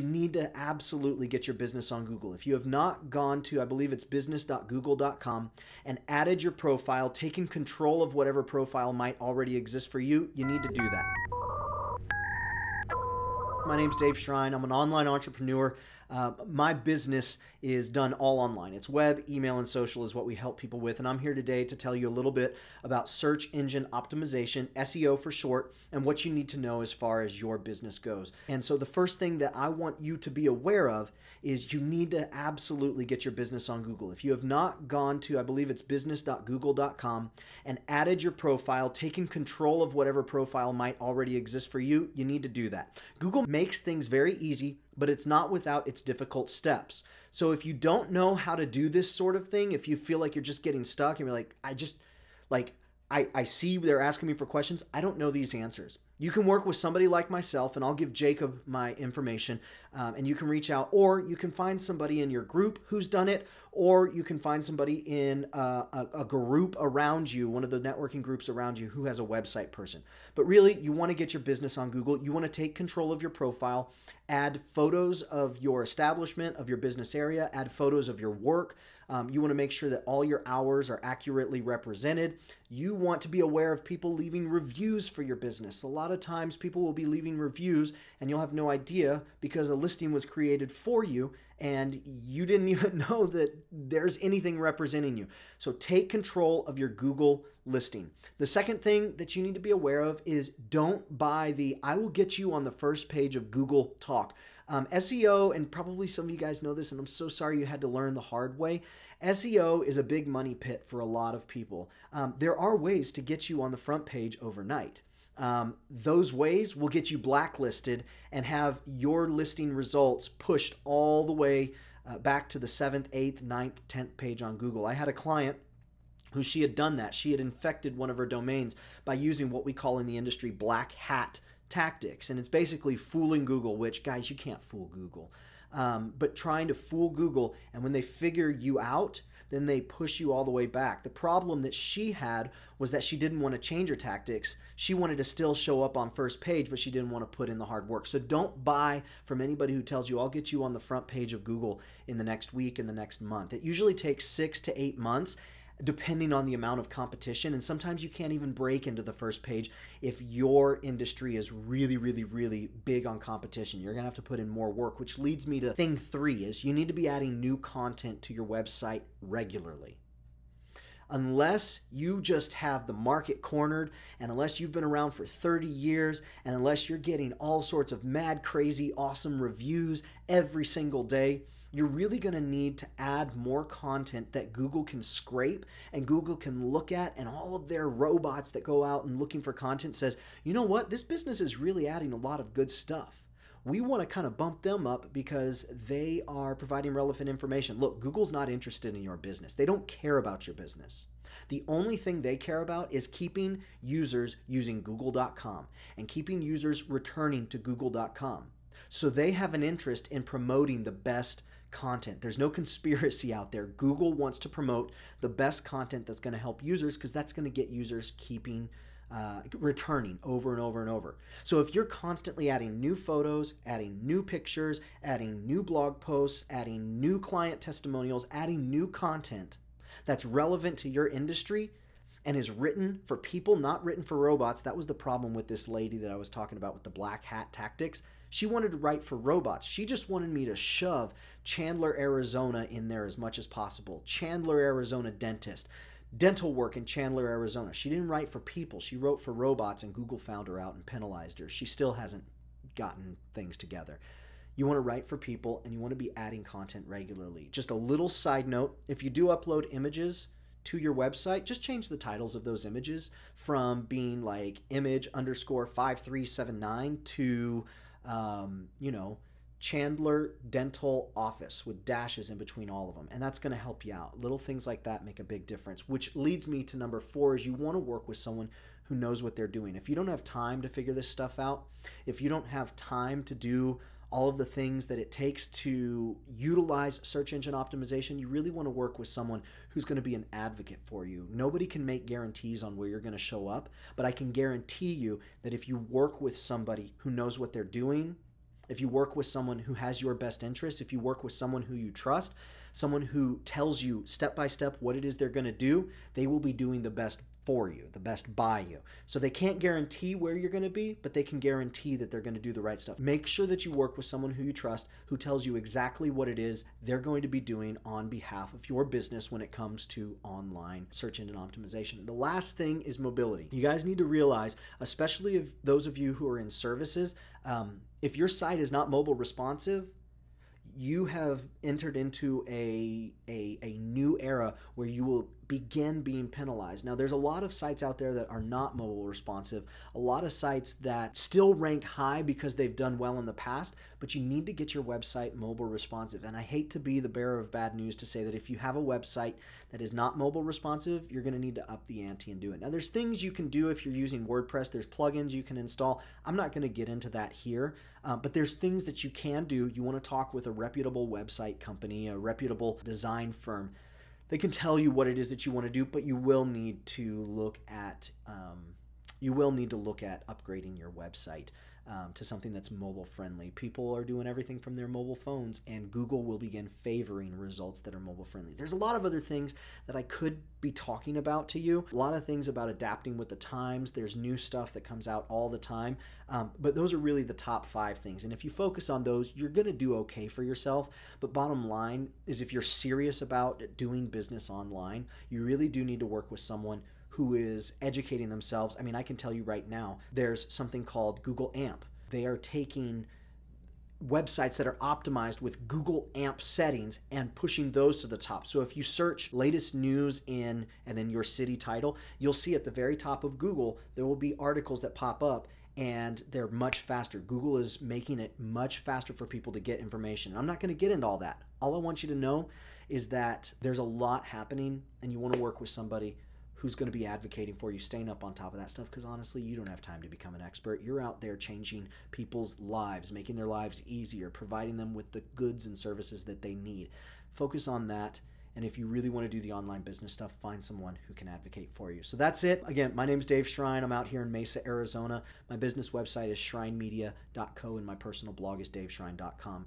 You need to absolutely get your business on Google. If you have not gone to, I believe it's business.google.com, and added your profile, taken control of whatever profile might already exist for you, you need to do that. My name's Dave Shrine. I'm an online entrepreneur. My business is done all online. It's web, email, and social is what we help people with. And I'm here today to tell you a little bit about search engine optimization, SEO for short, and what you need to know as far as your business goes. And so the first thing that I want you to be aware of is you need to absolutely get your business on Google. If you have not gone to, I believe it's business.google.com, and added your profile, taken control of whatever profile might already exist for you, you need to do that. Google makes things very easy, but it's not without its difficult steps. So if you don't know how to do this sort of thing, if you feel like you're just getting stuck and you're like, I see they're asking me for questions, I don't know these answers. You can work with somebody like myself, and I'll give Jacob my information, and you can reach out, or you can find somebody in your group who's done it, or you can find somebody in a group around you, one of the networking groups around you who has a website person. But really, you want to get your business on Google. You want to take control of your profile, add photos of your establishment, of your business area, add photos of your work. You want to make sure that all your hours are accurately represented. You want to be aware of people leaving reviews for your business. A lot of times people will be leaving reviews and you'll have no idea because a listing was created for you and you didn't even know that there's anything representing you. So take control of your Google listing. The second thing that you need to be aware of is don't buy the "I will get you on the first page of Google" talk. SEO, and probably some of you guys know this, and I'm so sorry you had to learn the hard way. SEO is a big money pit for a lot of people. There are ways to get you on the front page overnight. Those ways will get you blacklisted and have your listing results pushed all the way back to the 7th, 8th, 9th, 10th page on Google. I had a client who she had done that. She had infected one of her domains by using what we call in the industry black hat tactics. And it's basically fooling Google, which, guys, you can't fool Google. But trying to fool Google, and when they figure you out, then they push you all the way back. The problem that she had was that she didn't want to change her tactics. She wanted to still show up on first page, but she didn't want to put in the hard work. So don't buy from anybody who tells you, "I'll get you on the front page of Google in the next week, in the next month." It usually takes 6 to 8 months, depending on the amount of competition. And sometimes you can't even break into the first page if your industry is really, really, really big on competition. You're going to have to put in more work, which leads me to thing 3 is you need to be adding new content to your website regularly. Unless you just have the market cornered, and unless you've been around for 30 years, and unless you're getting all sorts of mad, crazy, awesome reviews every single day, you're really going to need to add more content that Google can scrape and Google can look at, and all of their robots that go out and looking for content says, you know what, this business is really adding a lot of good stuff. We want to kind of bump them up because they are providing relevant information. Look, Google's not interested in your business. They don't care about your business. The only thing they care about is keeping users using google.com and keeping users returning to google.com. So they have an interest in promoting the best content. There's no conspiracy out there. Google wants to promote the best content that's going to help users because that's going to get users returning over and over and over. So if you're constantly adding new photos, adding new pictures, adding new blog posts, adding new client testimonials, adding new content that's relevant to your industry and is written for people, not written for robots. That was the problem with this lady that I was talking about with the black hat tactics. She wanted to write for robots. She just wanted me to shove Chandler, Arizona in there as much as possible. Chandler, Arizona dentist. Dental work in Chandler, Arizona. She didn't write for people. She wrote for robots, and Google found her out and penalized her. She still hasn't gotten things together. You want to write for people, and you want to be adding content regularly. Just a little side note, if you do upload images to your website, just change the titles of those images from being like image_5379 to Chandler Dental Office with dashes in between all of them. And that's going to help you out. Little things like that make a big difference, which leads me to number 4 is you want to work with someone who knows what they're doing. If you don't have time to figure this stuff out, if you don't have time to do all of the things that it takes to utilize search engine optimization, you really want to work with someone who's going to be an advocate for you. Nobody can make guarantees on where you're going to show up, but I can guarantee you that if you work with somebody who knows what they're doing if you work with someone who has your best interest, if you work with someone who you trust, someone who tells you step by step what it is they're going to do, they will be doing the best for you, the best by you. So they can't guarantee where you're going to be, but they can guarantee that they're going to do the right stuff. Make sure that you work with someone who you trust, who tells you exactly what it is they're going to be doing on behalf of your business when it comes to online search engine optimization. The last thing is mobility. You guys need to realize, especially if those of you who are in services, if your site is not mobile responsive, you have entered into a new era where you will begin being penalized. Now, there's a lot of sites out there that are not mobile responsive, a lot of sites that still rank high because they've done well in the past, but you need to get your website mobile responsive. And I hate to be the bearer of bad news to say that if you have a website that is not mobile responsive, you're going to need to up the ante and do it. Now, there's things you can do if you're using WordPress. There's plugins you can install. I'm not going to get into that here, but there's things that you can do. You want to talk with a reputable website company, a reputable design firm. They can tell you what it is that you want to do, but you will need to look at upgrading your website to something that's mobile friendly. People are doing everything from their mobile phones, and Google will begin favoring results that are mobile friendly. There's a lot of other things that I could be talking about to you, a lot of things about adapting with the times. There's new stuff that comes out all the time, but those are really the top 5 things. And if you focus on those, you're going to do okay for yourself. But bottom line is, if you're serious about doing business online, you really do need to work with someone who is educating themselves. I mean, I can tell you right now, there's something called Google AMP. They are taking websites that are optimized with Google AMP settings and pushing those to the top. So if you search latest news in and then your city title, you'll see at the very top of Google, there will be articles that pop up, and they're much faster. Google is making it much faster for people to get information. I'm not going to get into all that. All I want you to know is that there's a lot happening, and you want to work with somebody who's going to be advocating for you, staying up on top of that stuff, because honestly, you don't have time to become an expert. You're out there changing people's lives, making their lives easier, providing them with the goods and services that they need. Focus on that, and if you really want to do the online business stuff, find someone who can advocate for you. So that's it. Again, my name is Dave Shrine. I'm out here in Mesa, Arizona. My business website is shrinemedia.co, and my personal blog is daveshrine.com.